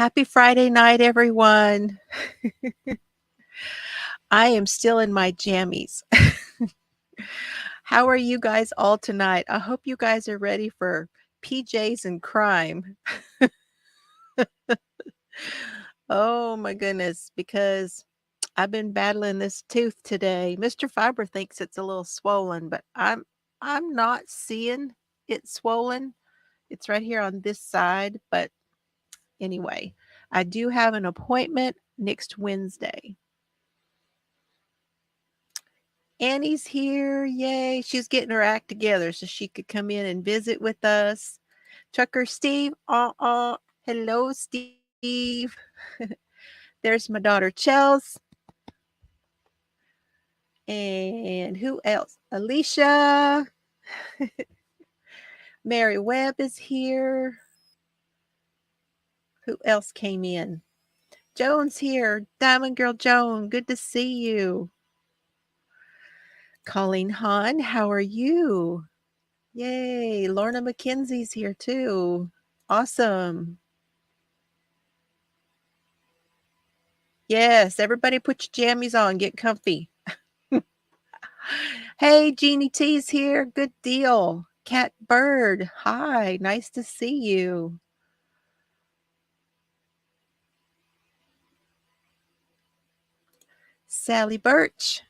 Happy Friday night, everyone. I am still in my jammies. How are you guys all tonight? I hope you guys are ready for PJs and crime. Oh my goodness, because I've been battling this tooth today. Mr. Fiber thinks it's a little swollen, but I'm not seeing it swollen. It's right here on this side, but anyway, I do have an appointment next Wednesday. Annie's here. Yay. She's getting her act together so she could come in and visit with us. Trucker Steve. Hello, Steve. There's my daughter, Chels. And who else? Alicia. Mary Webb is here. Who else came in? Joan's here. Diamond Girl Joan. Good to see you. Colleen Hahn, how are you? Yay. Lorna McKenzie's here too. Awesome. Yes, everybody put your jammies on. Get comfy. Hey, Jeannie T's here. Good deal. Cat Bird. Hi. Nice to see you. Sally Birch.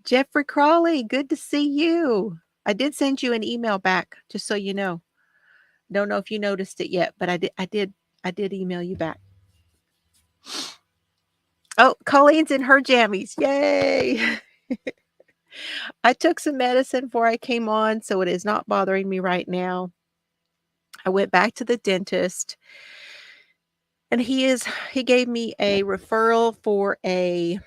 Jeffrey Crawley. Good to see you. I did send you an email back, just so you know. Don't know if you noticed it yet, but I did email you back. Oh, Colleen's in her jammies. Yay. I took some medicine before I came on, so it is not bothering me right now. I went back to the dentist and he gave me a referral for a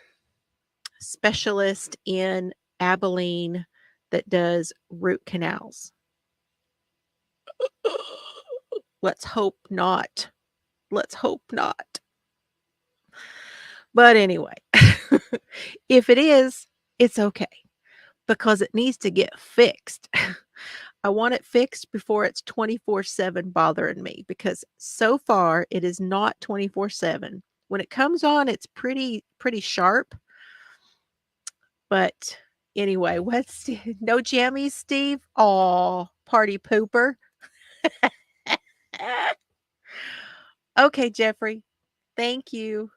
specialist in Abilene that does root canals. Let's hope not. Let's hope not. But anyway, if it is, it's okay because it needs to get fixed. I want it fixed before it's 24/7 bothering me because so far it is not 24/7. When it comes on, it's pretty sharp. But anyway, what's no jammies, Steve? Oh, party pooper. Okay, Jeffrey. Thank you.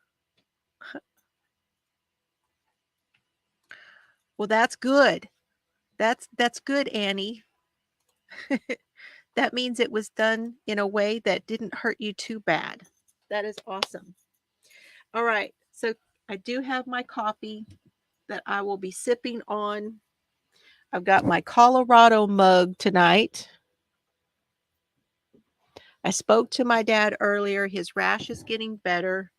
Well, that's good. That's good, Annie. That means it was done in a way that didn't hurt you too bad. That is awesome. All right. So I do have my coffee that I will be sipping on. I've got my Colorado mug tonight. I spoke to my dad earlier. His rash is getting better.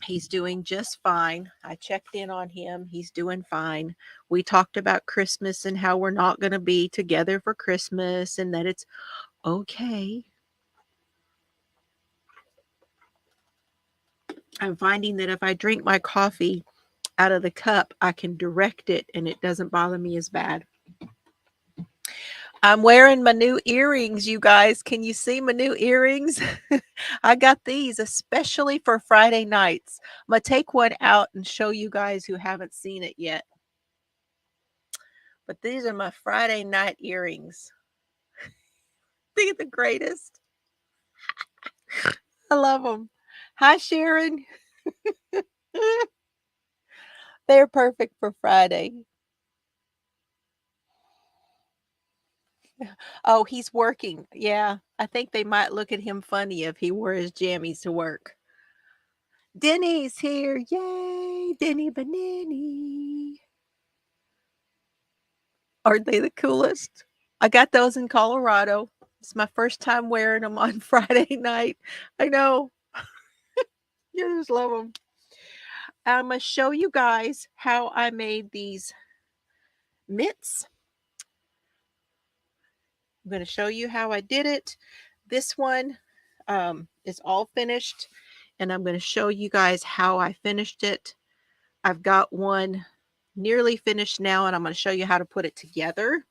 He's doing just fine. I checked in on him. He's doing fine. We talked about Christmas and how we're not going to be together for Christmas and that it's okay. I'm finding that if I drink my coffee out of the cup, I can direct it and it doesn't bother me as bad. I'm wearing my new earrings, you guys. Can you see my new earrings? I got these especially for Friday nights. I'm going to take one out and show you guys who haven't seen it yet. But these are my Friday night earrings. They're the greatest. I love them. Hi, Sharon. They're perfect for Friday. Oh, he's working. Yeah, I think they might look at him funny if he wore his jammies to work. Denny's here. Yay, Denny Banini. Aren't they the coolest? I got those in Colorado. It's my first time wearing them on Friday night. I know. You just love them. I'm going to show you guys how I made these mitts. I'm going to show you how I did it. This one is all finished, and I'm going to show you guys how I finished it. I've got one nearly finished now, and I'm going to show you how to put it together.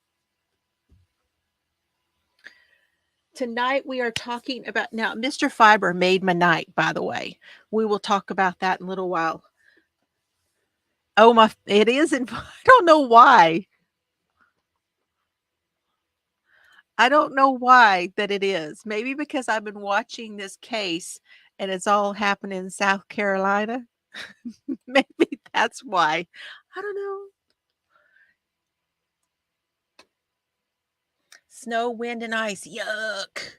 Tonight we are talking about now Mr. Fiber made my night, by the way. We will talk about that in a little while. Oh my it is in I don't know why. I don't know why that it is. Maybe because I've been watching this case and it's all happening in South Carolina. Maybe that's why. I don't know. Snow, wind, and ice. Yuck.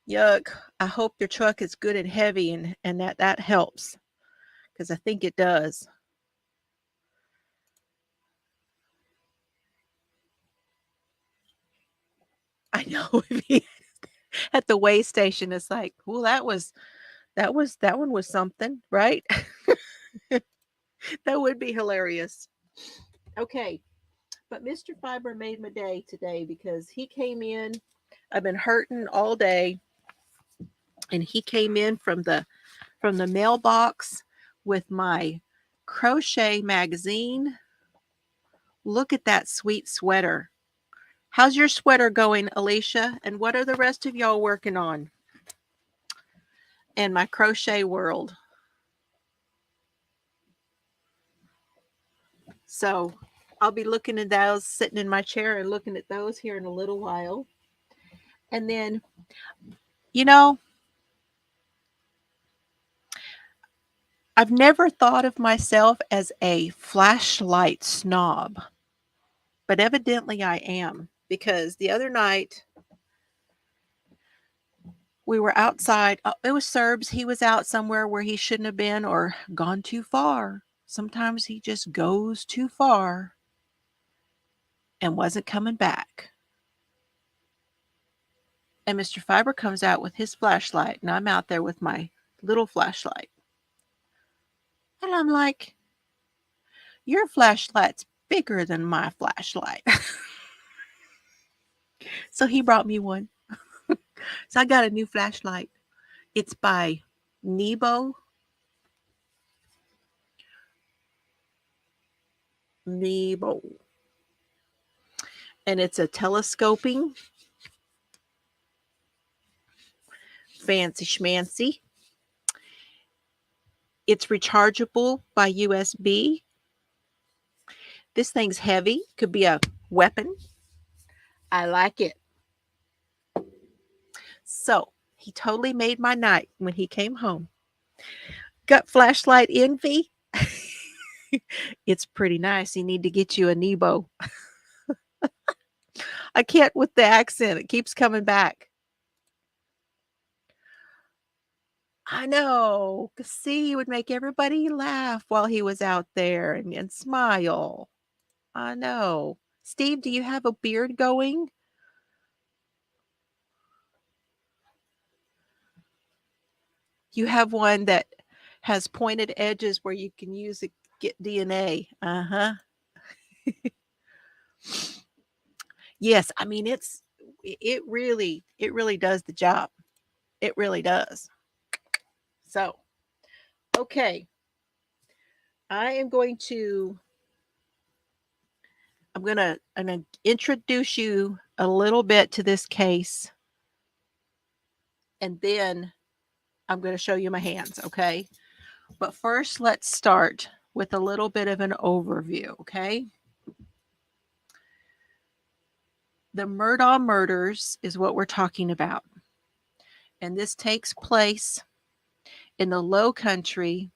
Yuck. I hope your truck is good and heavy and that helps because I think it does. I know if he at the weigh station, it's like, well, that one was something, right? That would be hilarious. Okay. But Mr. Fiber made my day today because he came in. I've been hurting all day, and he came in from the mailbox with my crochet magazine. Look at that sweet sweater. How's your sweater going, Alicia? And what are the rest of y'all working on in my crochet world? So I'll be looking at those, sitting in my chair and looking at those here in a little while. And then, you know, I've never thought of myself as a flashlight snob, but evidently I am because the other night we were outside. It was Serbs. He was out somewhere where he shouldn't have been or gone too far. Sometimes he just goes too far and wasn't coming back. And Mr. Fiber comes out with his flashlight, and I'm out there with my little flashlight. And I'm like, your flashlight's bigger than my flashlight. So he brought me one. So I got a new flashlight. It's by Nebo. Nebo. And it's a telescoping. Fancy schmancy. It's rechargeable by USB. This thing's heavy. Could be a weapon. I like it. So he totally made my night when he came home. Got flashlight envy? It's pretty nice. You need to get you a Nebo. I can't with the accent. It keeps coming back. I know. 'Cause see, he would make everybody laugh while he was out there and smile. I know. Steve, do you have a beard going? You have one that has pointed edges where you can use it, get DNA. Uh-huh. Yes, I mean it really does the job. It really does. So, okay. I am going to I'm gonna introduce you a little bit to this case, and then I'm gonna show you my hands, okay? But first, let's start with a little bit of an overview, okay? The Murdaugh murders is what we're talking about. And this takes place in the Low Country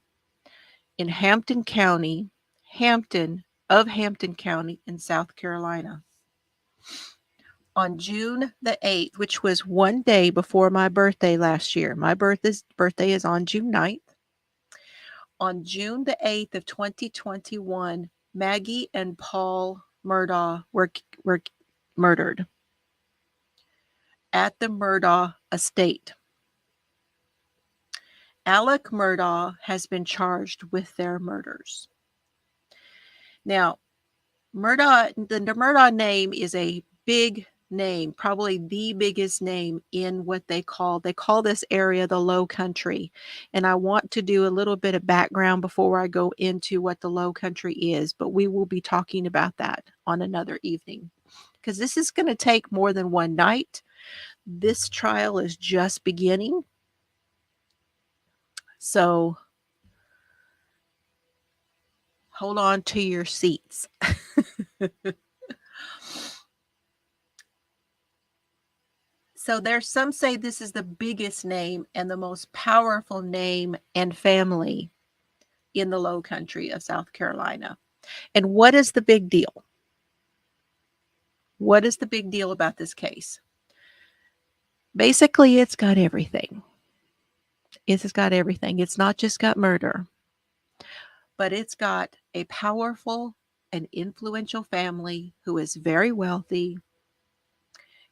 in Hampton County, Hampton County in South Carolina. On June the 8th, which was one day before my birthday last year. My birthday is on June 9th. On June the 8th of 2021, Maggie and Paul Murdaugh were murdered at the Murdaugh estate. Alec Murdaugh has been charged with their murders. Now, the Murdaugh name is a big name, probably the biggest name in what they call this area the Low Country. And I want to do a little bit of background before I go into what the Low Country is, but we will be talking about that on another evening because this is going to take more than one night. This trial is just beginning. So hold on to your seats. So there's some say this is the biggest name and the most powerful name and family in the Low Country of South Carolina. And what is the big deal? What is the big deal about this case? Basically, it's got everything. It's got everything. It's not just got murder, but it's got a powerful and influential family who is very wealthy.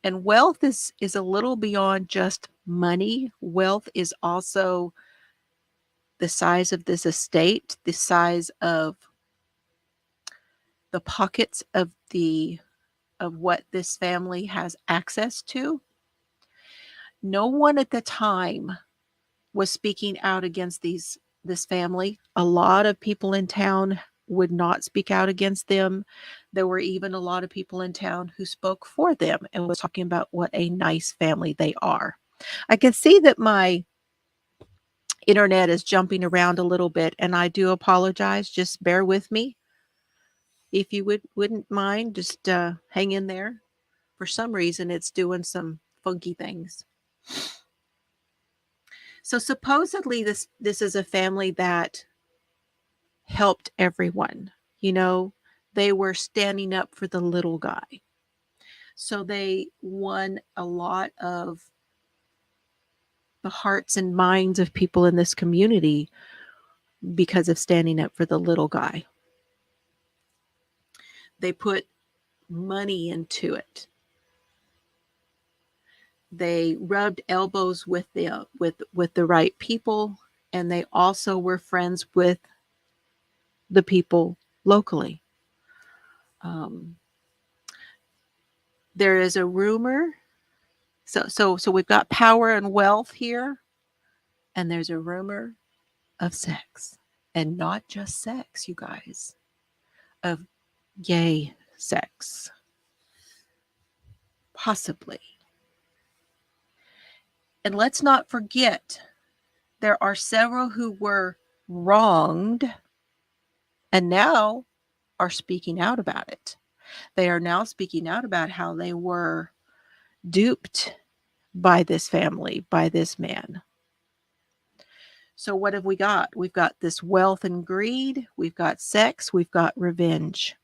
And wealth is a little beyond just money. Wealth is also the size of this estate, the size of the pockets of what this family has access to. No one at the time was speaking out against this family. A lot of people in town would not speak out against them. There were even a lot of people in town who spoke for them and was talking about what a nice family they are. I can see that my internet is jumping around a little bit, and I do apologize. Just bear with me. If you wouldn't mind, just hang in there. For some reason, it's doing some funky things. So supposedly this is a family that helped everyone. You know, they were standing up for the little guy. So they won a lot of the hearts and minds of people in this community because of standing up for the little guy. They put money into it. They rubbed elbows with the right people, and they also were friends with the people locally. There is a rumor. So we've got power and wealth here, and there's a rumor of sex, and not just sex, you guys, of gay sex, possibly. And let's not forget, there are several who were wronged and now are speaking out about it. They are now speaking out about how they were duped by this family, by this man. So what have we got? We've got this wealth and greed, we've got sex, we've got revenge,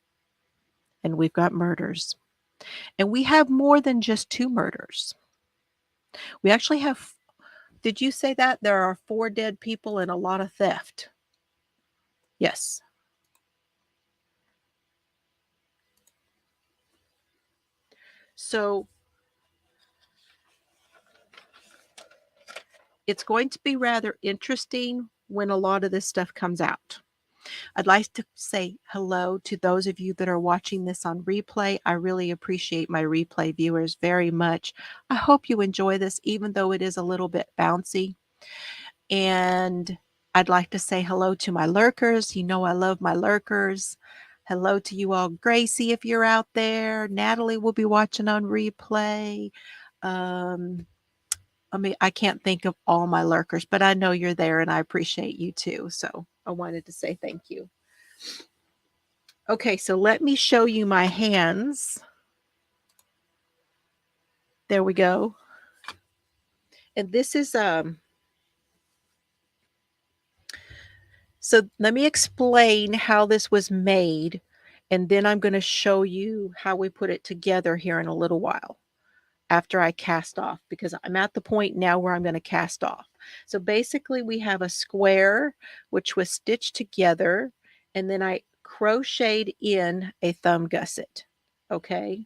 and we've got murders. And we have more than just 2 murders. We actually have, did you say that? There are 4 dead people and a lot of theft. Yes. So it's going to be rather interesting when a lot of this stuff comes out. I'd like to say hello to those of you that are watching this on replay. I really appreciate my replay viewers very much. I hope you enjoy this, even though it is a little bit bouncy. And I'd like to say hello to my lurkers. You know I love my lurkers. Hello to you all. Gracie, if you're out there. Natalie will be watching on replay. I can't think of all my lurkers, but I know you're there and I appreciate you too. So I wanted to say thank you. Okay, so let me show you my hands. There we go. And this is so let me explain how this was made, and then I'm going to show you how we put it together here in a little while after I cast off, because I'm at the point now where I'm going to cast off. So basically we have a square which was stitched together, and then I crocheted in a thumb gusset. Okay.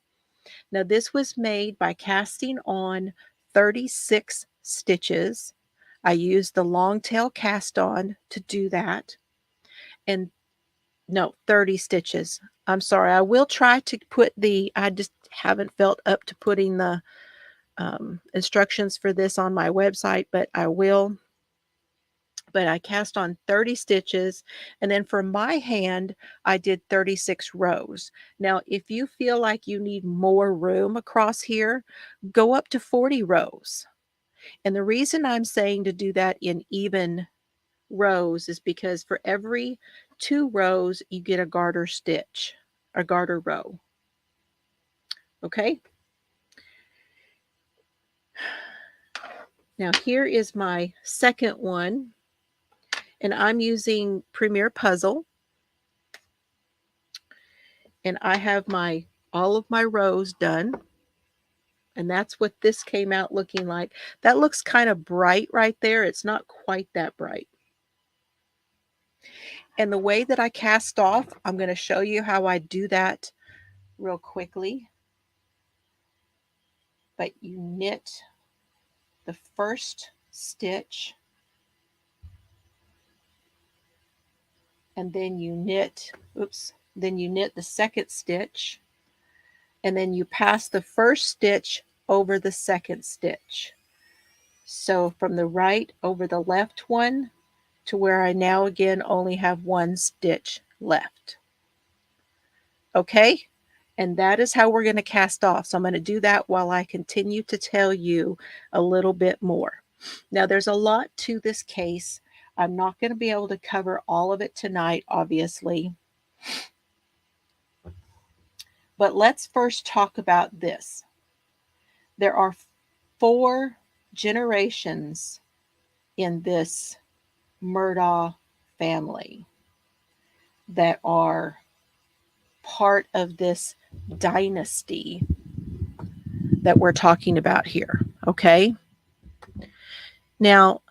Now this was made by casting on 36 stitches. I used the long tail cast on to do that. And no, 30 stitches. I'm sorry. I will try to put I just haven't felt up to putting the instructions for this on my website, but I will. but I cast on 30 stitches, and then for my hand, I did 36 rows. Now, if you feel like you need more room across here, go up to 40 rows. And the reason I'm saying to do that in even rows is because for every 2 rows, you get a garter stitch, a garter row. Okay? Now here is my second one, and I'm using Premier Puzzle, and I have all of my rows done, and that's what this came out looking like. That looks kind of bright right there. It's not quite that bright. And the way that I cast off, I'm going to show you how I do that real quickly. But you knit the first stitch, and then you knit, then you knit the second stitch, and then you pass the first stitch over the second stitch. So from the right over the left one to where I now again only have one stitch left. Okay? And that is how we're going to cast off. So I'm going to do that while I continue to tell you a little bit more. Now there's a lot to this case. I'm not going to be able to cover all of it tonight, obviously. But let's first talk about this. There are 4 generations in this Murdaugh family that are part of this dynasty that we're talking about here, okay? Now,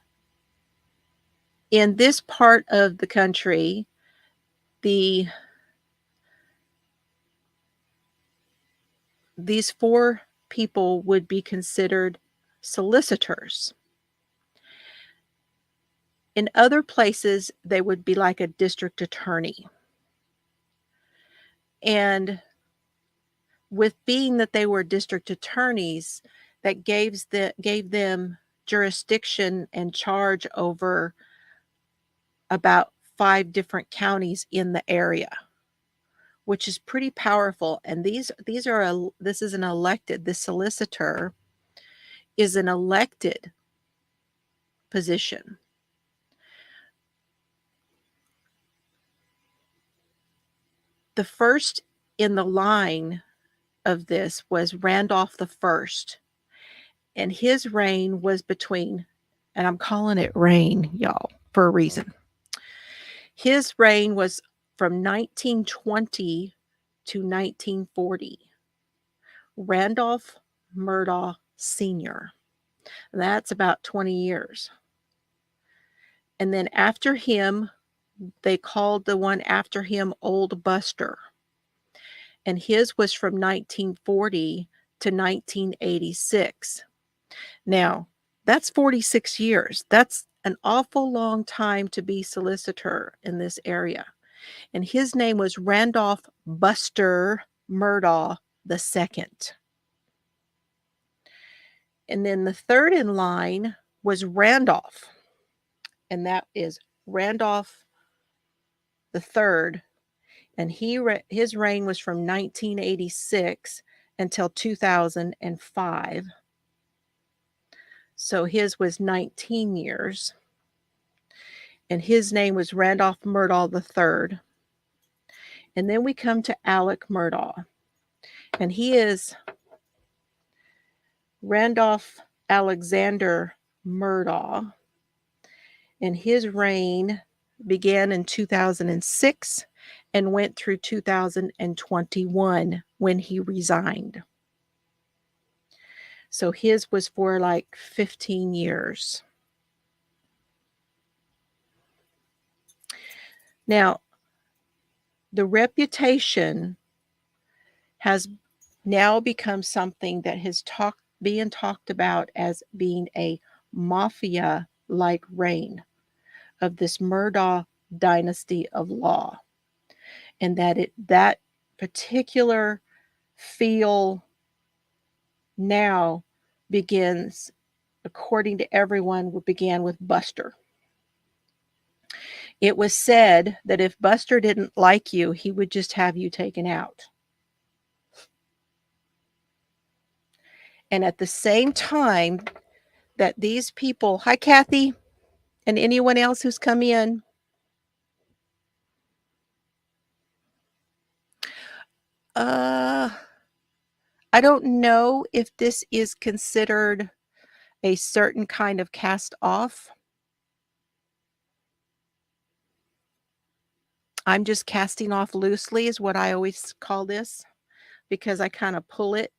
in this part of the country, these 4 people would be considered solicitors. In other places, they would be like a district attorney. And with being that they were district attorneys, that gave them jurisdiction and charge over about 5 different counties in the area, which is pretty powerful. And this is an elected, the solicitor is an elected position. The first in the line of this was Randolph the First, and his reign was between, and I'm calling it reign, y'all, for a reason. His reign was from 1920 to 1940. Randolph Murdaugh Sr. That's about 20 years. And then after him, they called the one after him Old Buster. And his was from 1940 to 1986. Now, that's 46 years. That's an awful long time to be solicitor in this area. And his name was Randolph Buster Murdaugh II. And then the third in line was Randolph, and that is Randolph the Third, and his reign was from 1986 until 2005. So his was 19 years, and his name was Randolph Murdaugh III. And then we come to Alec Murdaugh, and he is Randolph Alexander Murdaugh, and his reign began in 2006 and went through 2021 when he resigned. So his was for like 15 years. Now, the reputation has now become something that has being talked about as being a mafia-like reign of this Murdaugh dynasty of law, and that particular feel now begins, according to everyone, began with Buster. It was said that if Buster didn't like you, he would just have you taken out. And at the same time that these people, hi Kathy, and anyone else who's come in, I don't know if this is considered a certain kind of cast off. I'm just casting off loosely is what I always call this, because I kind of pull it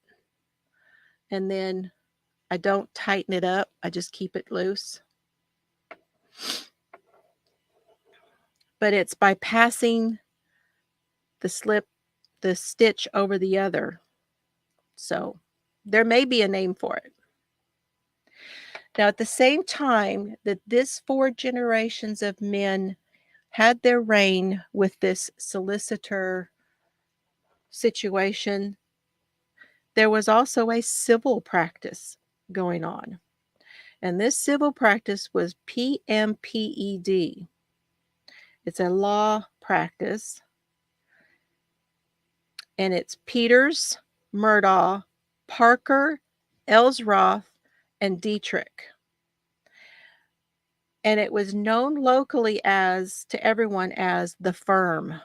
and then I don't tighten it up. I just keep it loose. But it's by passing the stitch over the other. So there may be a name for it. Now, at the same time that this 4 generations of men had their reign with this solicitor situation, there was also a civil practice going on. And this civil practice was PMPED. It's a law practice. And it's Peters, Murdaugh, Parker, Ellsworth, and Dietrich. And it was known locally to everyone as the firm.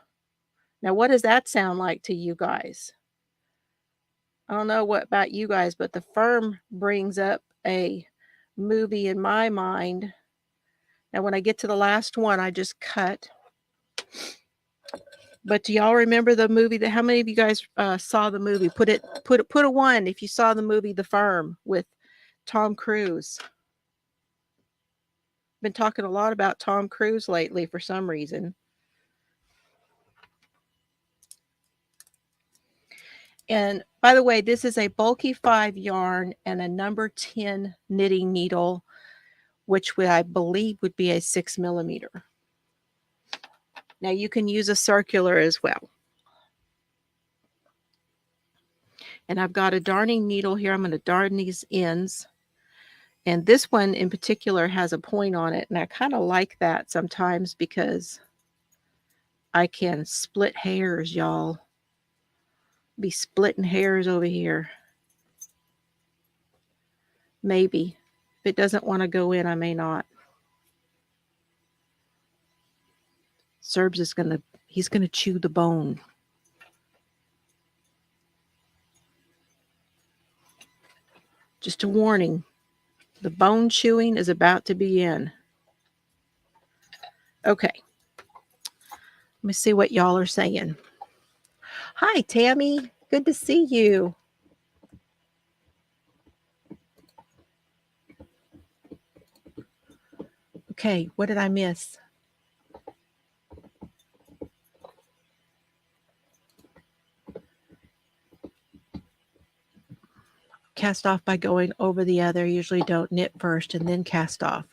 Now, what does that sound like to you guys? I don't know what about you guys, but the firm brings up a movie in my mind. Now, when I get to the last one, I just cut. But do y'all remember the movie? How many of you guys saw the movie? Put a 1 if you saw the movie The Firm with Tom Cruise. Been talking a lot about Tom Cruise lately for some reason. And by the way, this is a bulky 5 yarn and a number 10 knitting needle, which I believe would be a 6 millimeter. Now you can use a circular as well. And I've got a darning needle here. I'm going to darn these ends. And this one in particular has a point on it. And I kind of like that sometimes because I can split hairs, y'all. Be splitting hairs over here. Maybe. If it doesn't want to go in, I may not. Serbs is he's going to chew the bone. Just a warning. The bone chewing is about to begin. Okay. Let me see what y'all are saying. Hi, Tammy. Good to see you. Okay, what did I miss? Cast off by going over the other. Usually don't knit first and then cast off.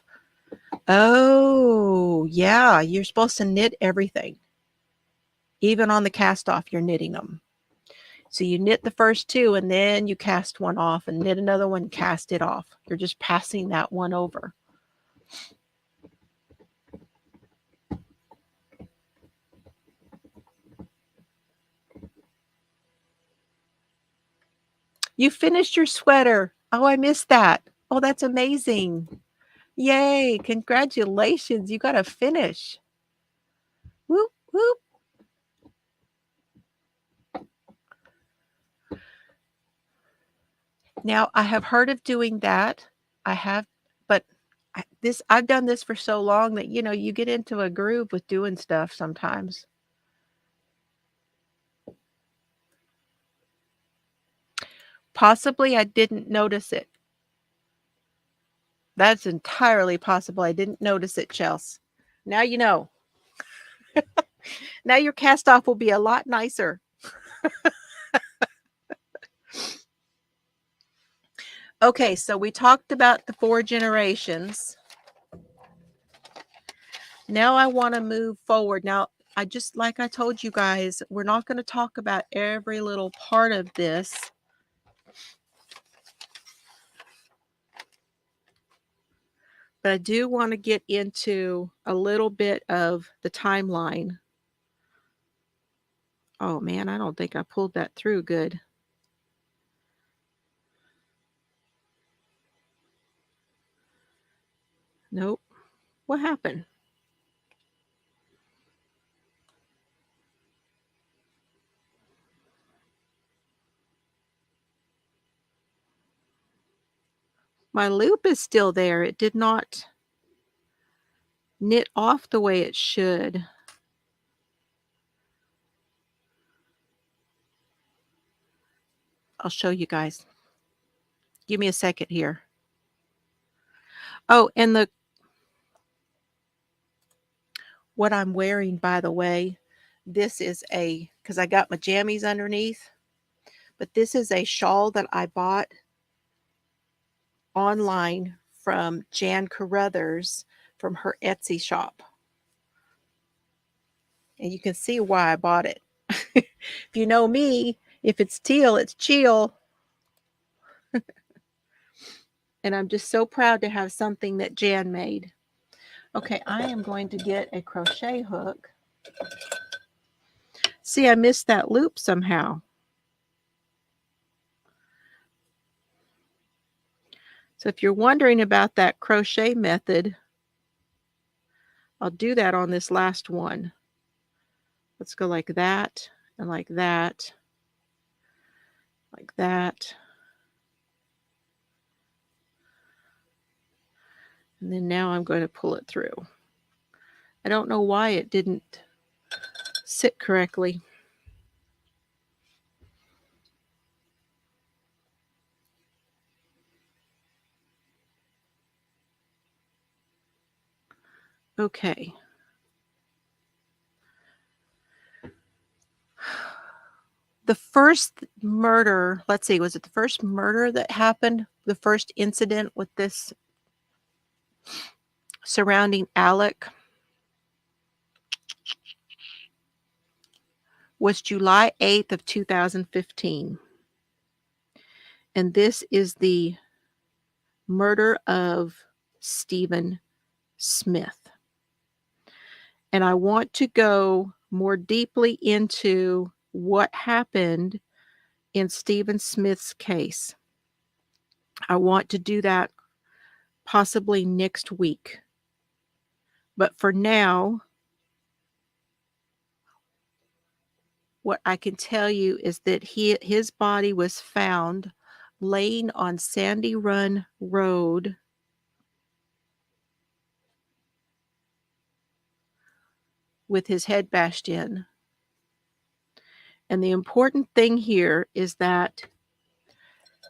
Oh, yeah. You're supposed to knit everything. Even on the cast off, you're knitting them. So you knit the first 2 and then you cast one off and knit another one, cast it off. You're just passing that one over. You finished your sweater. Oh, I missed that. Oh, that's amazing. Yay. Congratulations. You got to finish. Whoop, whoop. Now, I have heard of doing that. I have, but I've done this for so long that, you get into a groove with doing stuff sometimes. Possibly I didn't notice it. That's entirely possible. I didn't notice it, Chelsea. Now you know. Now your cast off will be a lot nicer. Okay, so we talked about the 4 generations. Now I want to move forward. Now, like I told you guys, we're not going to talk about every little part of this. But I do want to get into a little bit of the timeline. Oh man, I don't think I pulled that through good. Nope. What happened? My loop is still there. It did not knit off the way it should. I'll show you guys. Give me a second here. Oh, and what I'm wearing, by the way, this is because I got my jammies underneath, but this is a shawl that I bought online from Jan Carruthers from her Etsy shop. And you can see why I bought it. If you know me, if it's teal, it's chill. And I'm just so proud to have something that Jan made. Okay, I am going to get a crochet hook. See, I missed that loop somehow. So if you're wondering about that crochet method, I'll do that on this last one. Let's go like that, and like that, like that. And then now I'm going to pull it through. I don't know why it didn't sit correctly. Okay. The first murder, let's see, was it the first murder that happened? The first incident with this surrounding Alec was July 8th of 2015. And this is the murder of Stephen Smith. And I want to go more deeply into what happened in Stephen Smith's case. I want to do that possibly next week. But for now, what I can tell you is that his body was found laying on Sandy Run Road with his head bashed in. And the important thing here is that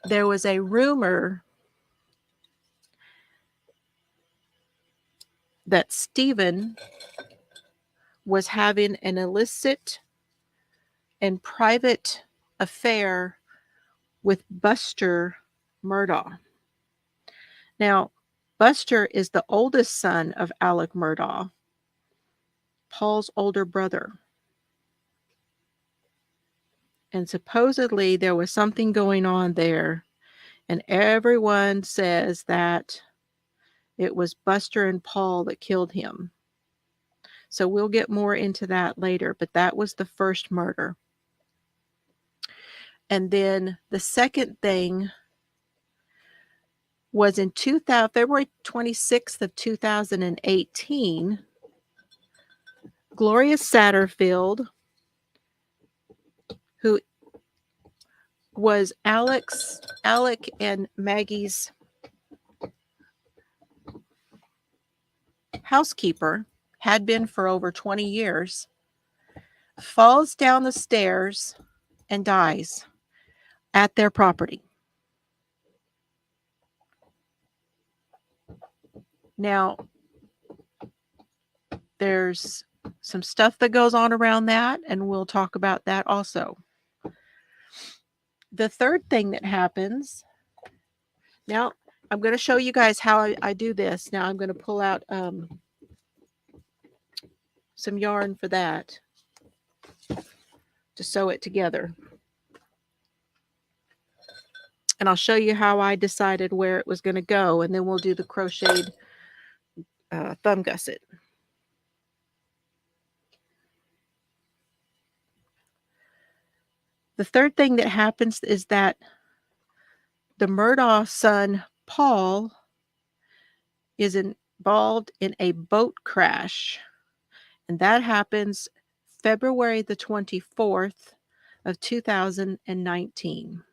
there was a rumor that Stephen was having an illicit and private affair with Buster Murdaugh. Now, Buster is the oldest son of Alec Murdaugh, Paul's older brother. And supposedly there was something going on there, and everyone says that it was Buster and Paul that killed him. So we'll get more into that later, but that was the first murder. And then the second thing was in February 26th of 2018, Gloria Satterfield, who was Alec and Maggie's housekeeper, had been for over 20 years, falls down the stairs and dies at their property. Now, there's some stuff that goes on around that, and we'll talk about that also. The third thing that happens, now I'm going to show you guys how I do this. Now I'm going to pull out some yarn for that to sew it together. And I'll show you how I decided where it was going to go, and then we'll do the crocheted thumb gusset. The third thing that happens is that the Murdaugh son, Paul, is involved in a boat crash. And that happens February the 24th of 2019.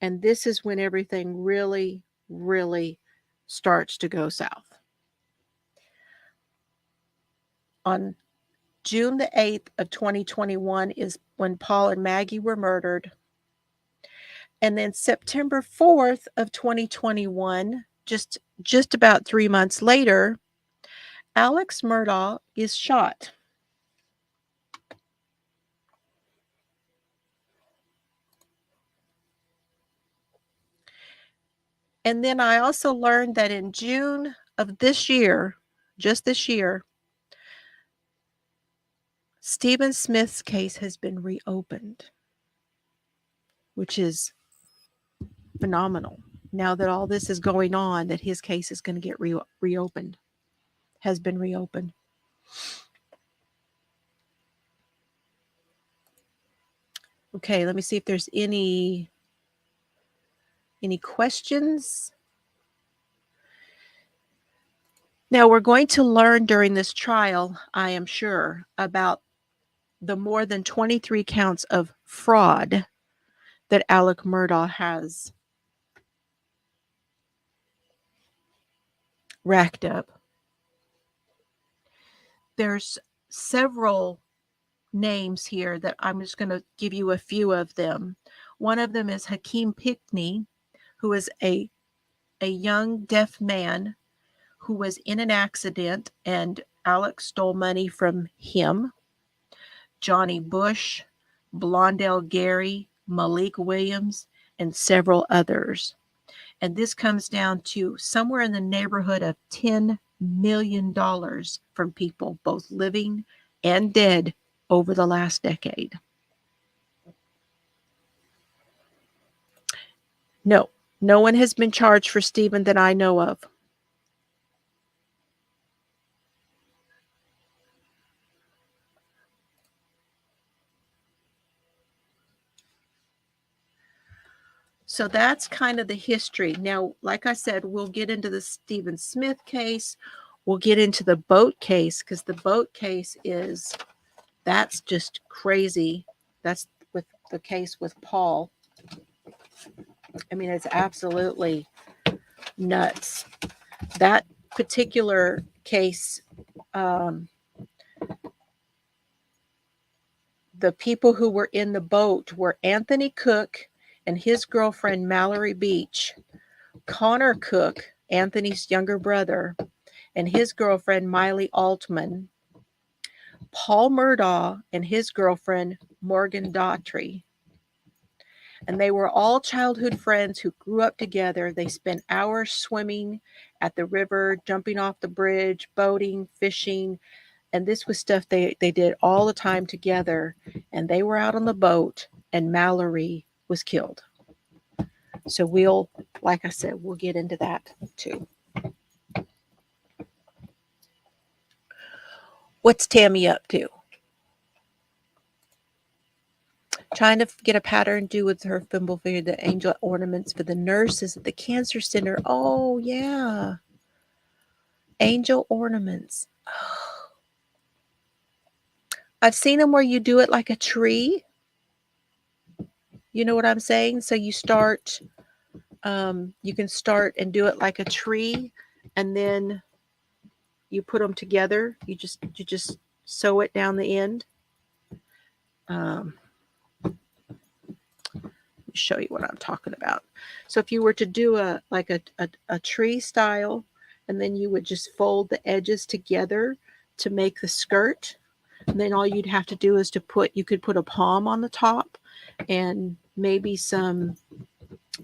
And this is when everything really, really starts to go south. On June the 8th of 2021 is when Paul and Maggie were murdered. And then September 4th of 2021, just about 3 months later, Alex Murdaugh is shot. And then I also learned that in June of this year, just this year, Stephen Smith's case has been reopened, which is phenomenal. Now that all this is going on, that his case is going to get reopened, has been reopened. Okay, let me see if there's any questions. Now, we're going to learn during this trial, I am sure, about the more than 23 counts of fraud that Alex Murdaugh has racked up. There's several names here that I'm just going to give you a few of them. One of them is Hakeem Pickney, who is a young deaf man who was in an accident and Alex stole money from him. Johnny Bush, Blondell Gary, Malik Williams, and several others. And this comes down to somewhere in the neighborhood of $10 million from people, both living and dead, over the last decade. No one has been charged for Stephen that I know of. So that's kind of the history. Now, like I said, we'll get into the Stephen Smith case. We'll get into the boat case, because the boat case that's just crazy. That's with the case with Paul. I mean, it's absolutely nuts. That particular case, the people who were in the boat were Anthony Cook and his girlfriend Mallory Beach, Connor Cook, Anthony's younger brother, and his girlfriend Miley Altman, Paul Murdaugh and his girlfriend Morgan Daughtry. And they were all childhood friends who grew up together. They spent hours swimming at the river, jumping off the bridge, boating, fishing. And this was stuff they did all the time together. And they were out on the boat, and Mallory was killed. So like I said, we'll get into that too. What's Tammy up to? Trying to get a pattern due with her thimble figure, the angel ornaments for the nurses at the cancer center. Oh, yeah. Angel ornaments. Oh. I've seen them where you do it like a tree. You know what I'm saying? So you start, you can start and do it like a tree, and then you put them together. You just sew it down the end. Let me show you what I'm talking about. So if you were to do a tree style, and then you would just fold the edges together to make the skirt, and then all you'd have to do is you could put a palm on the top, and maybe some,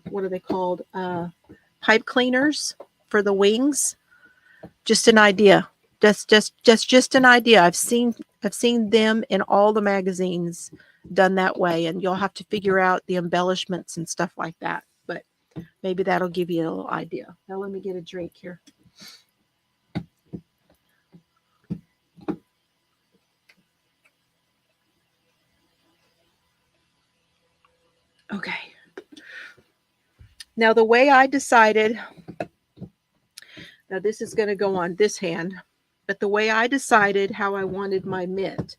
what are they called? Pipe cleaners for the wings. Just an idea. Just an idea. I've seen them in all the magazines done that way, and you'll have to figure out the embellishments and stuff like that. But maybe that'll give you a little idea. Now let me get a drink here. Now, the way I decided, now this is going to go on this hand, but the way I decided how I wanted my mitt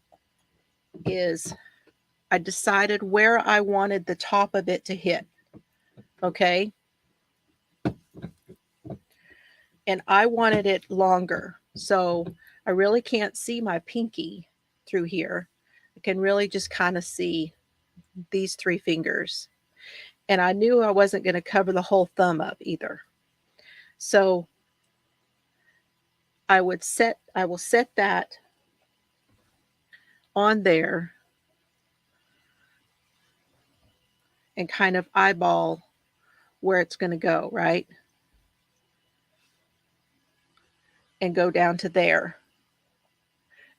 is I decided where I wanted the top of it to hit. Okay. And I wanted it longer. So I really can't see my pinky through here. I can really just kind of see these 3 fingers. And I knew I wasn't going to cover the whole thumb up either. So I will set that on there and kind of eyeball where it's going to go, right? And go down to there.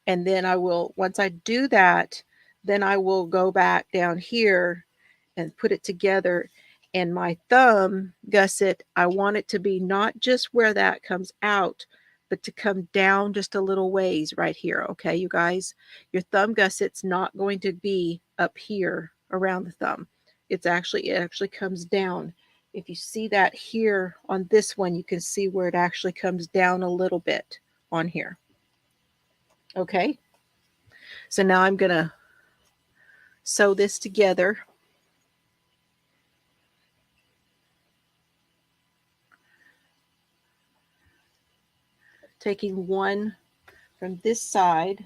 And then I will, once I do that, then I will go back down here and put it together. And my thumb gusset, I want it to be not just where that comes out, but to come down just a little ways right here. Okay, you guys, your thumb gusset's not going to be up here around the thumb. It actually comes down. If you see that here on this one, you can see where it actually comes down a little bit on here. Okay, so now I'm going to sew this together. Taking one from this side.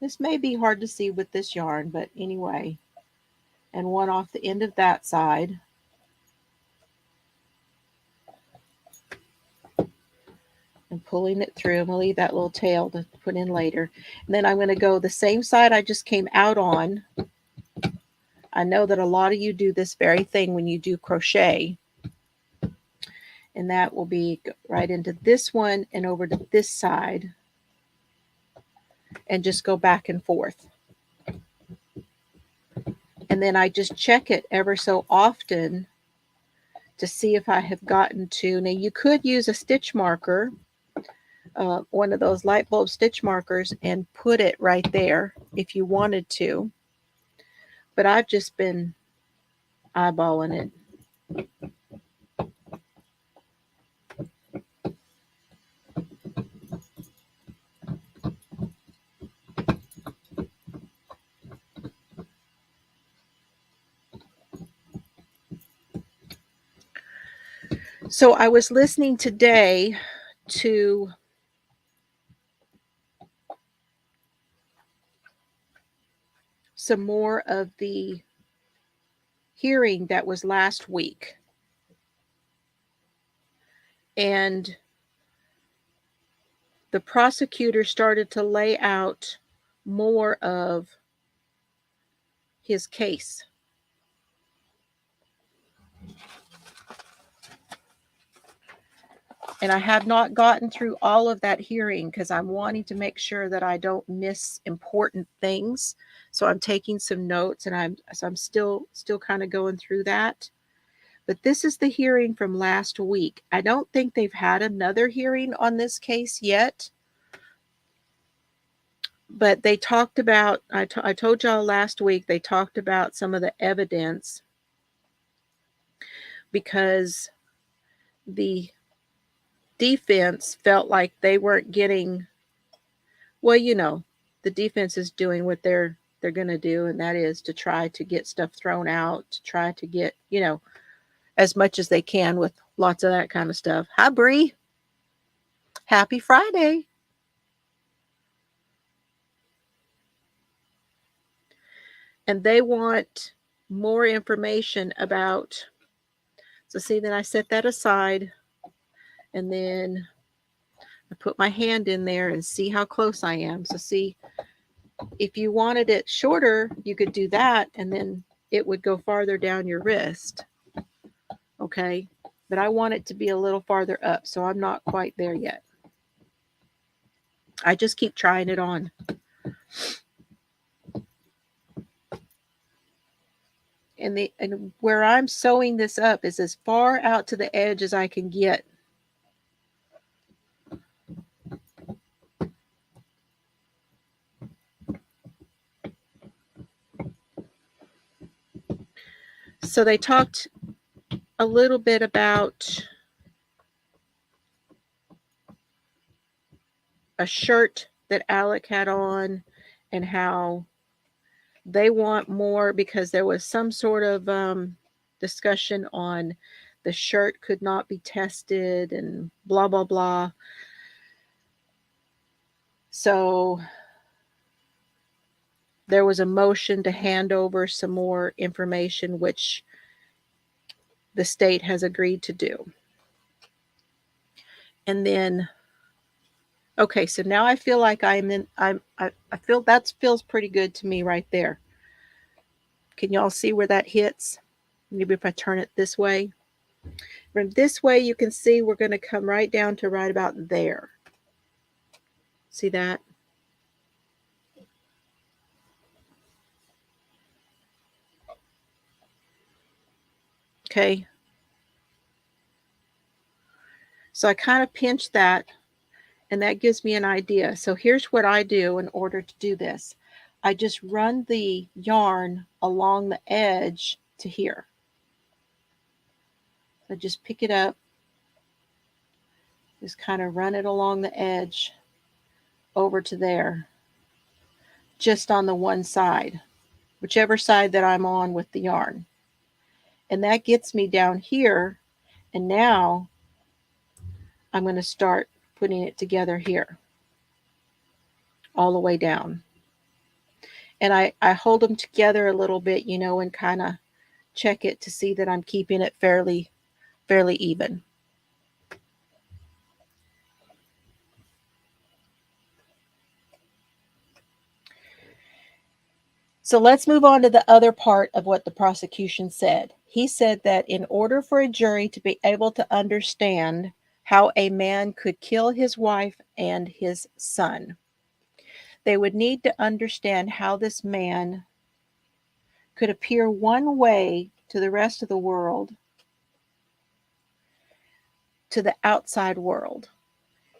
This may be hard to see with this yarn, but anyway. And one off the end of that side. And pulling it through. I'm going to leave that little tail to put in later. And then I'm going to go the same side I just came out on. I know that a lot of you do this very thing when you do crochet. And that will be right into this one and over to this side. And just go back and forth. And then I just check it ever so often to see if I have gotten to. Now you could use a stitch marker, one of those light bulb stitch markers, and put it right there if you wanted to. But I've just been eyeballing it. So I was listening today to some more of the hearing that was last week. And the prosecutor started to lay out more of his case. And I have not gotten through all of that hearing because I'm wanting to make sure that I don't miss important things. So I'm taking some notes, and I'm still kind of going through that. But this is the hearing from last week. I don't think they've had another hearing on this case yet. But they talked about, I told y'all last week, they talked about some of the evidence because the defense felt like they weren't getting, well, you know, the defense is doing what they're going to do, and that is to try to get stuff thrown out, to try to get, you know, as much as they can with lots of that kind of stuff. Hi, Bree. Happy Friday. And they want more information about, so see, then I set that aside, and then I put my hand in there and see how close I am. So see, if you wanted it shorter, you could do that, and then it would go farther down your wrist. Okay, but I want it to be a little farther up, so I'm not quite there yet. I just keep trying it on. And where I'm sewing this up is as far out to the edge as I can get. So they talked a little bit about a shirt that Alec had on and how they want more because there was some sort of discussion on the shirt could not be tested and blah, blah, blah. So there was a motion to hand over some more information, which the state has agreed to do. And then, okay, so now I feel like I feel that feels pretty good to me right there. Can y'all see where that hits? Maybe if I turn it this way. From this way, you can see we're going to come right down to right about there. See that? Okay. So I kind of pinch that, and that gives me an idea. So here's what I do in order to do this. I just run the yarn along the edge to here. So just pick it up, just kind of run it along the edge over to there, just on the one side, whichever side that I'm on with the yarn. And that gets me down here, and now I'm going to start putting it together here, all the way down. And I hold them together a little bit, you know, and kind of check it to see that I'm keeping it fairly even. So let's move on to the other part of what the prosecution said. He said that in order for a jury to be able to understand how a man could kill his wife and his son, they would need to understand how this man could appear one way to the rest of the world, to the outside world,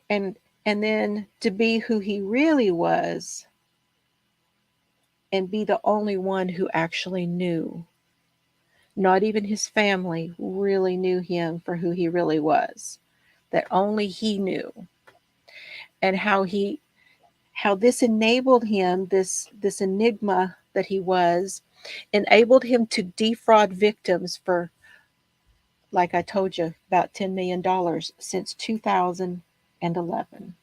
and then to be who he really was and be the only one who actually knew. Not even his family really knew him for who he really was, that only he knew. And how this enabled him, this enigma that he was, enabled him to defraud victims for, like I told you, about $10 million since 2011.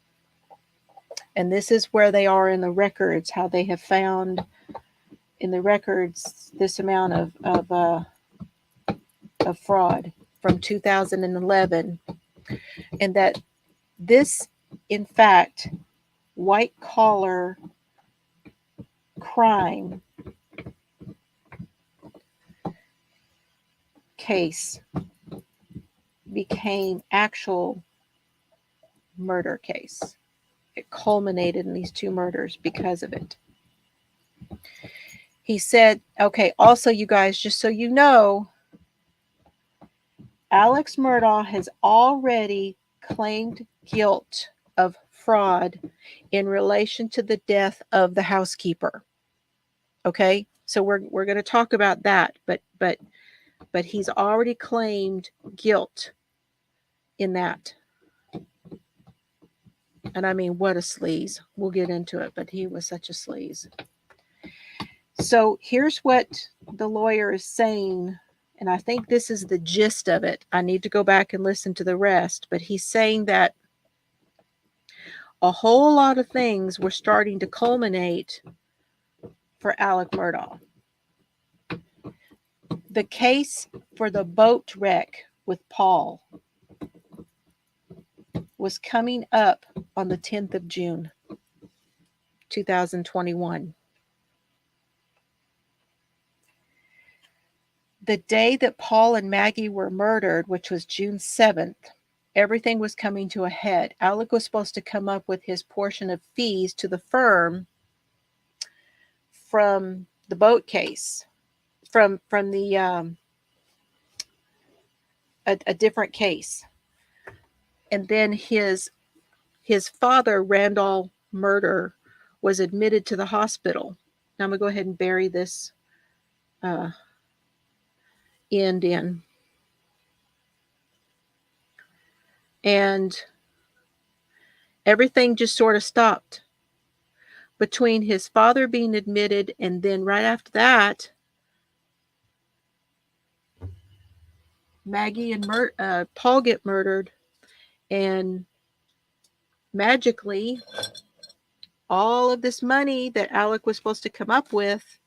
And this is where they are in the records, how they have found in the records this amount of fraud from 2011, and that this, in fact, white collar crime case became actual murder case. It culminated in these two murders because of it. He said, okay, also, you guys, just so you know, Alex Murdaugh has already claimed guilt of fraud in relation to the death of the housekeeper. Okay, so we're going to talk about that, but he's already claimed guilt in that. And I mean, what a sleaze. We'll get into it, but he was such a sleaze. So here's what the lawyer is saying, and I think this is the gist of it. I need to go back and listen to the rest, but he's saying that a whole lot of things were starting to culminate for Alec Murdaugh. The case for the boat wreck with Paul was coming up on the 10th of June, 2021. The day that Paul and Maggie were murdered, which was June 7th, everything was coming to a head. Alec was supposed to come up with his portion of fees to the firm from the boat case, from the a different case. And then his father, Randall Murdaugh, was admitted to the hospital. Now I'm going to go ahead and bury this end in. And everything just sort of stopped between his father being admitted, and then right after that, Maggie and Paul get murdered, and magically, all of this money that Alec was supposed to come up with,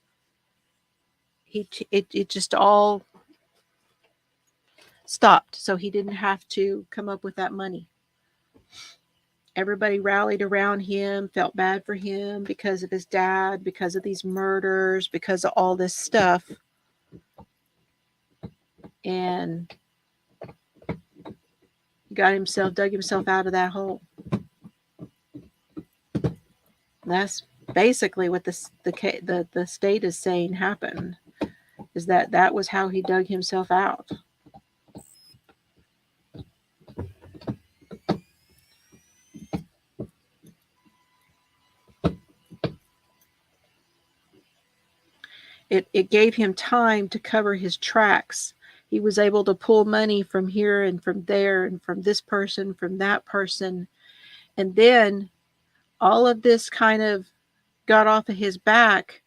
it just all stopped. So he didn't have to come up with that money. Everybody rallied around him, felt bad for him because of his dad, because of these murders, because of all this stuff. And dug himself out of that hole. That's basically what the state is saying happened, is that was how he dug himself out. It gave him time to cover his tracks. He was able to pull money from here and from there and from this person, from that person. And then all of this kind of got off of his back.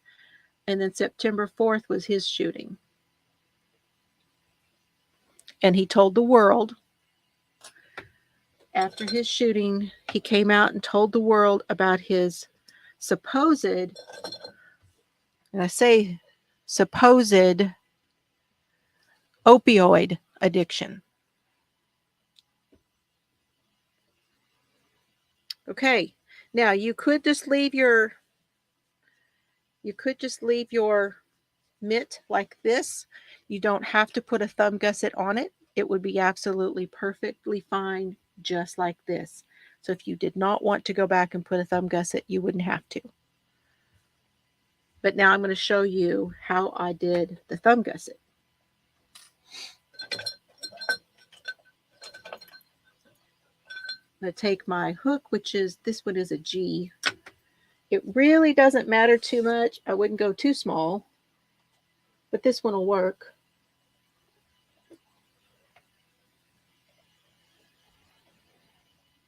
And then September 4th was his shooting. And he told the world, after his shooting, he came out and told the world about his supposed, and I say supposed, opioid addiction. Okay, now you could just leave your mitt like this. You don't have to put a thumb gusset on it. It would be absolutely perfectly fine just like this. So if you did not want to go back and put a thumb gusset, you wouldn't have to. But now I'm going to show you how I did the thumb gusset. I'm going to take my hook, which is, this one is a G. It really doesn't matter too much. I wouldn't go too small, but this one will work. I'm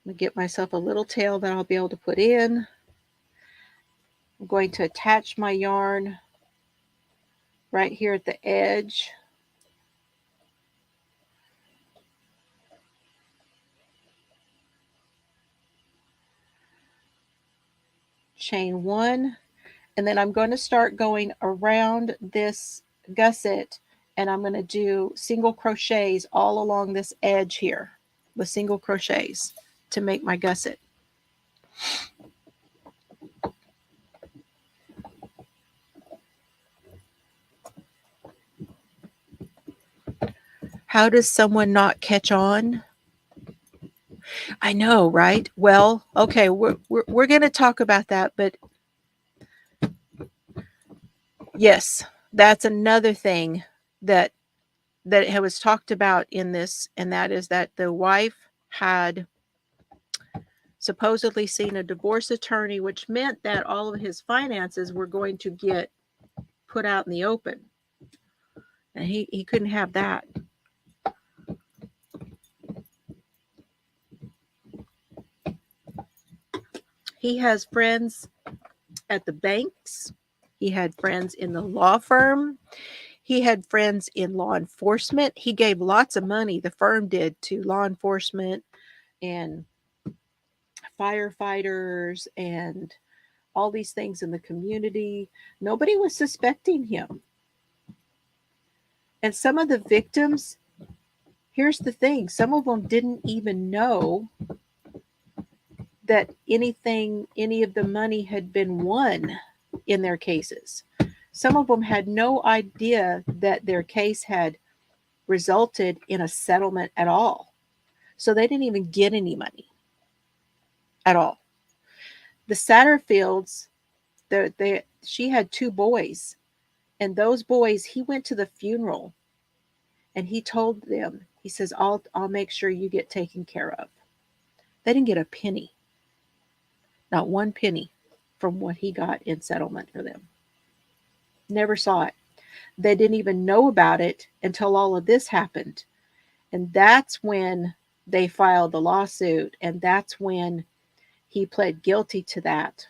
going to get myself a little tail that I'll be able to put in. I'm going to attach my yarn right here at the edge. Chain 1, and then I'm going to start going around this gusset, and I'm going to do single crochets all along this edge here with single crochets to make my gusset. How does someone not catch on? I know, right? Well, okay, we're going to talk about that, but yes, that's another thing that was talked about in this, and that is that the wife had supposedly seen a divorce attorney, which meant that all of his finances were going to get put out in the open, and he couldn't have that. He has friends at the banks. He had friends in the law firm. He had friends in law enforcement. He gave lots of money, the firm did, to law enforcement and firefighters and all these things in the community. Nobody was suspecting him. And some of the victims, here's the thing, some of them didn't even know that any of the money had been won in their cases. Some of them had no idea that their case had resulted in a settlement at all. So they didn't even get any money at all. The Satterfields, she had 2 boys, and those boys, he went to the funeral and he told them, he says, I'll make sure you get taken care of. They didn't get a penny, not one penny from what he got in settlement for them. Never saw it. They didn't even know about it until all of this happened. And that's when they filed the lawsuit, and that's when he pled guilty to that.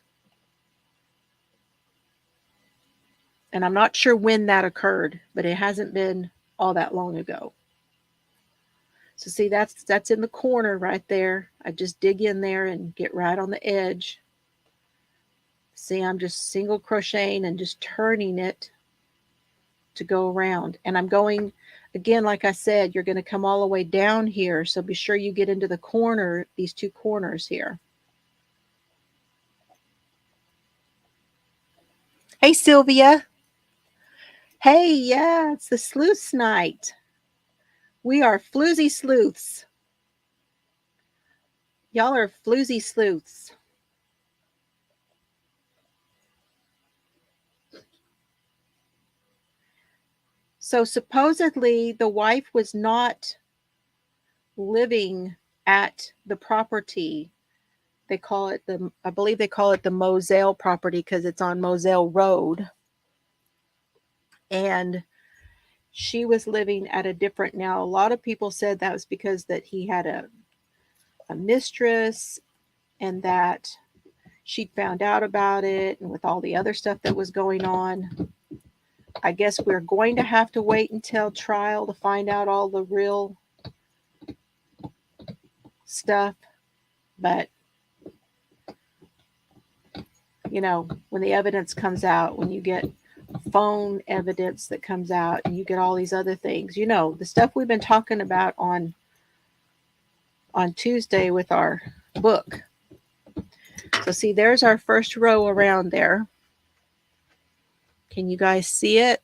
And I'm not sure when that occurred, but it hasn't been all that long ago. So see, that's in the corner right there. I just dig in there and get right on the edge. See, I'm just single crocheting and just turning it to go around. And I'm going, again, like I said, you're going to come all the way down here. So be sure you get into the corner, these two corners here. Hey, Sylvia. Hey, yeah, it's the sleuths night. We are Floozie sleuths. Y'all are Floozie sleuths. So supposedly the wife was not living at the property. They call it I believe they call it the Moselle property because it's on Moselle Road. And she was living at a different, now a lot of people said that was because that he had a mistress and that she'd found out about it, and with all the other stuff that was going on. I guess we're going to have to wait until trial to find out all the real stuff. But, you know, when the evidence comes out, when you get phone evidence that comes out and you get all these other things, you know, the stuff we've been talking about on Tuesday with our book. So see, there's our first row around there. Can you guys see it?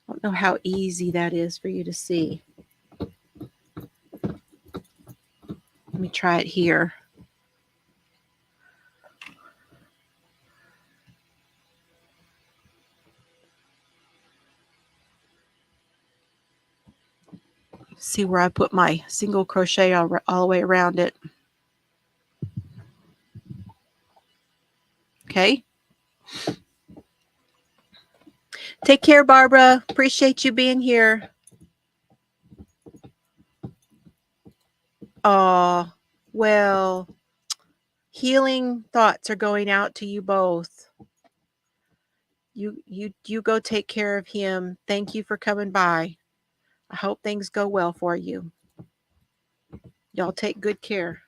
I don't know how easy that is for you to see. Let me try it here. See where I put my single crochet all the way around it. Okay. Take care, Barbara. Appreciate you being here. Oh, well, healing thoughts are going out to you both. You go take care of him. Thank you for coming by. I hope things go well for you. Y'all take good care.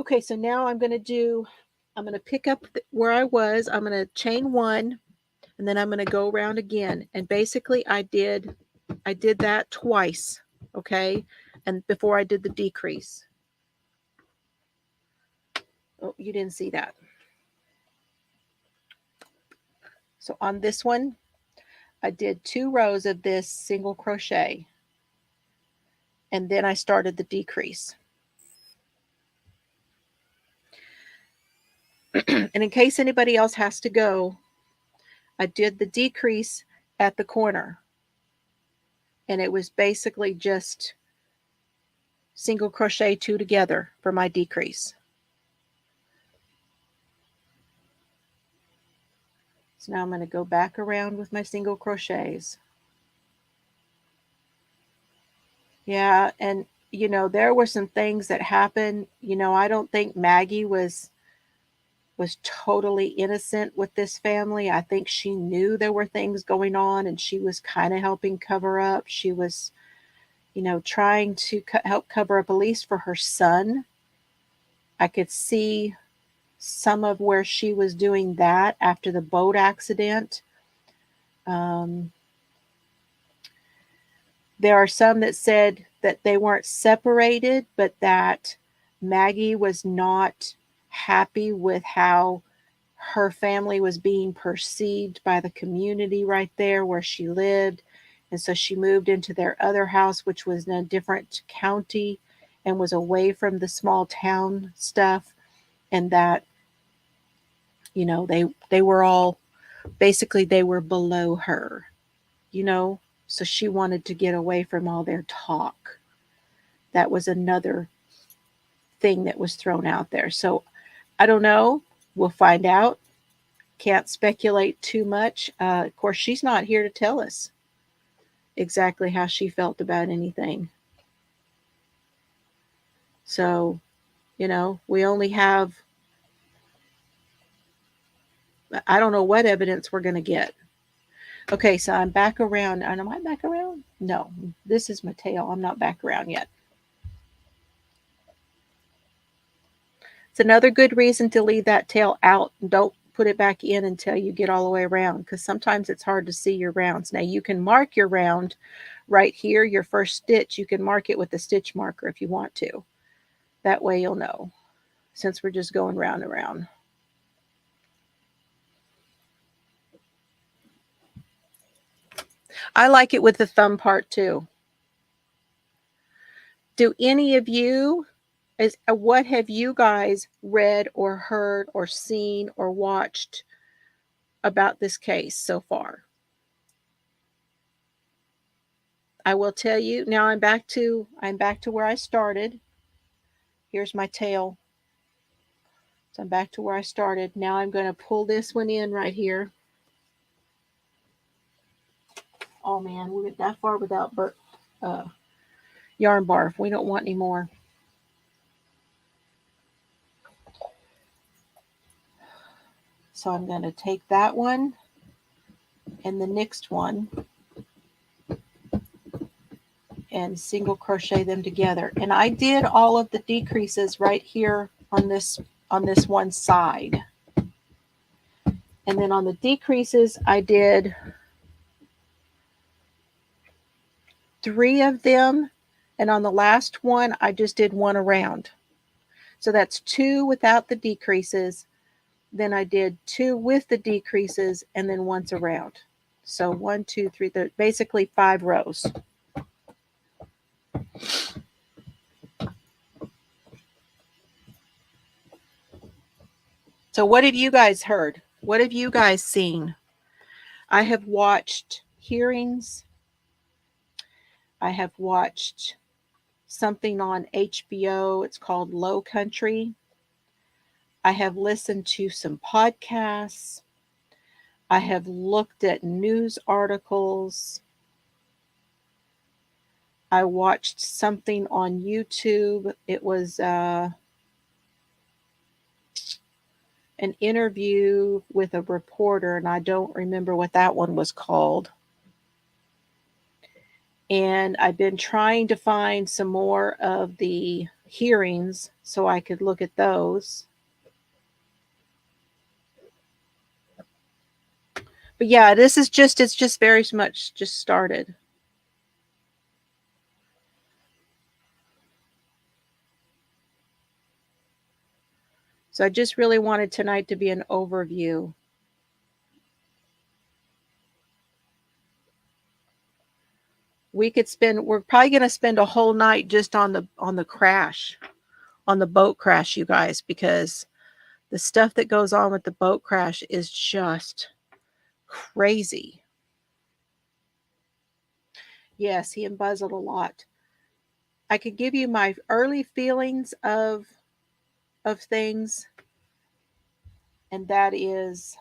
Okay, so now I'm going to pick up where I was. I'm going to chain one, and then I'm going to go around again. And basically I did that twice, okay? And before I did the decrease. Oh, you didn't see that. So on this one, I did 2 rows of this single crochet, and then I started the decrease. And in case anybody else has to go, I did the decrease at the corner, and it was basically just single crochet 2 together for my decrease. So now I'm going to go back around with my single crochets. Yeah, and you know, there were some things that happened. You know, I don't think Maggie was totally innocent with this family. I think she knew there were things going on, and she was kind of helping cover up. She was, you know, trying to help cover up at least for her son. I could see some of where she was doing that after the boat accident. There are some that said that they weren't separated, but that Maggie was not happy with how her family was being perceived by the community right there where she lived. And so she moved into their other house, which was in a different county and was away from the small town stuff. And that, you know, they were all, basically they were below her, you know. So she wanted to get away from all their talk. That was another thing that was thrown out there. So I don't know. We'll find out. Can't speculate too much. Of course, she's not here to tell us exactly how she felt about anything. So, we only have, I don't know what evidence we're going to get. Okay, so I'm back around. And am I back around? No, this is my tail. I'm not back around yet. It's another good reason to leave that tail out. Don't put it back in until you get all the way around, because sometimes it's hard to see your rounds. Now you can mark your round right here, your first stitch. You can mark it with the stitch marker if you want to. That way you'll know, since we're just going round and round. I like it with the thumb part too. Do any of you, what have you guys read or heard or seen or watched about this case so far? I will tell you now. I'm back to where I started. Here's my tail. So I'm back to where I started. Now I'm going to pull this one in right here. Oh man, we went that far without yarn barf. We don't want any more. So I'm going to take that one and the next one and single crochet them together. And I did all of the decreases right here on this one side. And then on the decreases, I did 3 of them. And on the last one, I just did 1 around. So that's 2 without the decreases. Then I did 2 with the decreases and then once around. So 1, 2, 3, basically 5 rows. So what have you guys heard? What have you guys seen? I have watched hearings. I have watched something on HBO. It's called Low Country. I have listened to some podcasts. I have looked at news articles. I watched something on YouTube. It was an interview with a reporter, and I don't remember what that one was called. And I've been trying to find some more of the hearings so I could look at those. But yeah, it's just very much just started. So I just really wanted tonight to be an overview. We're probably going to spend a whole night just on the crash, on the boat crash, you guys, because the stuff that goes on with the boat crash is just crazy. Yes, he embezzled a lot. I could give you my early feelings of things, and that is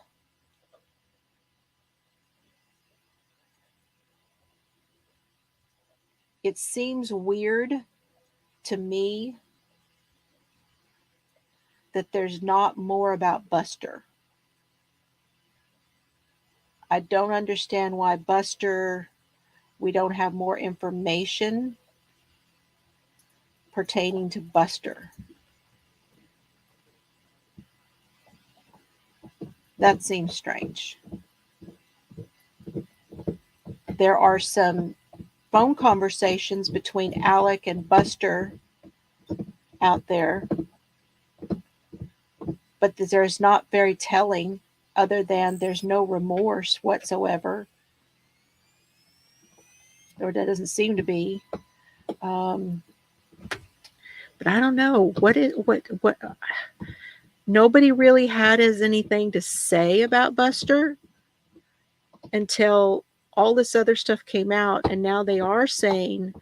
it seems weird to me that there's not more about Buster. I don't understand why Buster, we don't have more information pertaining to Buster. That seems strange. There are some phone conversations between Alec and Buster out there, but there's not very telling, other than there's no remorse whatsoever, or that doesn't seem to be. But I don't know what. Nobody really had anything to say about Buster until all this other stuff came out, and now they are saying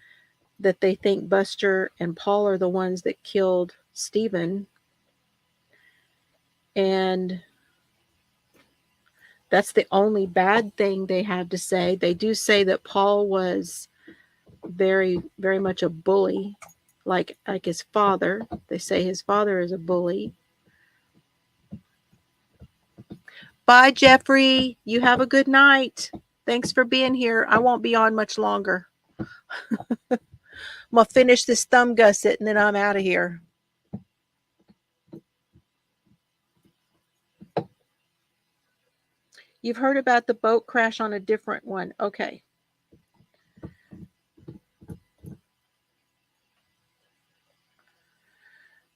that they think Buster and Paul are the ones that killed Stephen. And That's the only bad thing they have to say. They do say that Paul was very, very much a bully, like his father. They say his father is a bully. Bye, Jeffrey. You have a good night. Thanks for being here. I won't be on much longer. I'm going to finish this thumb gusset and then I'm out of here. You've heard about the boat crash on a different one. Okay.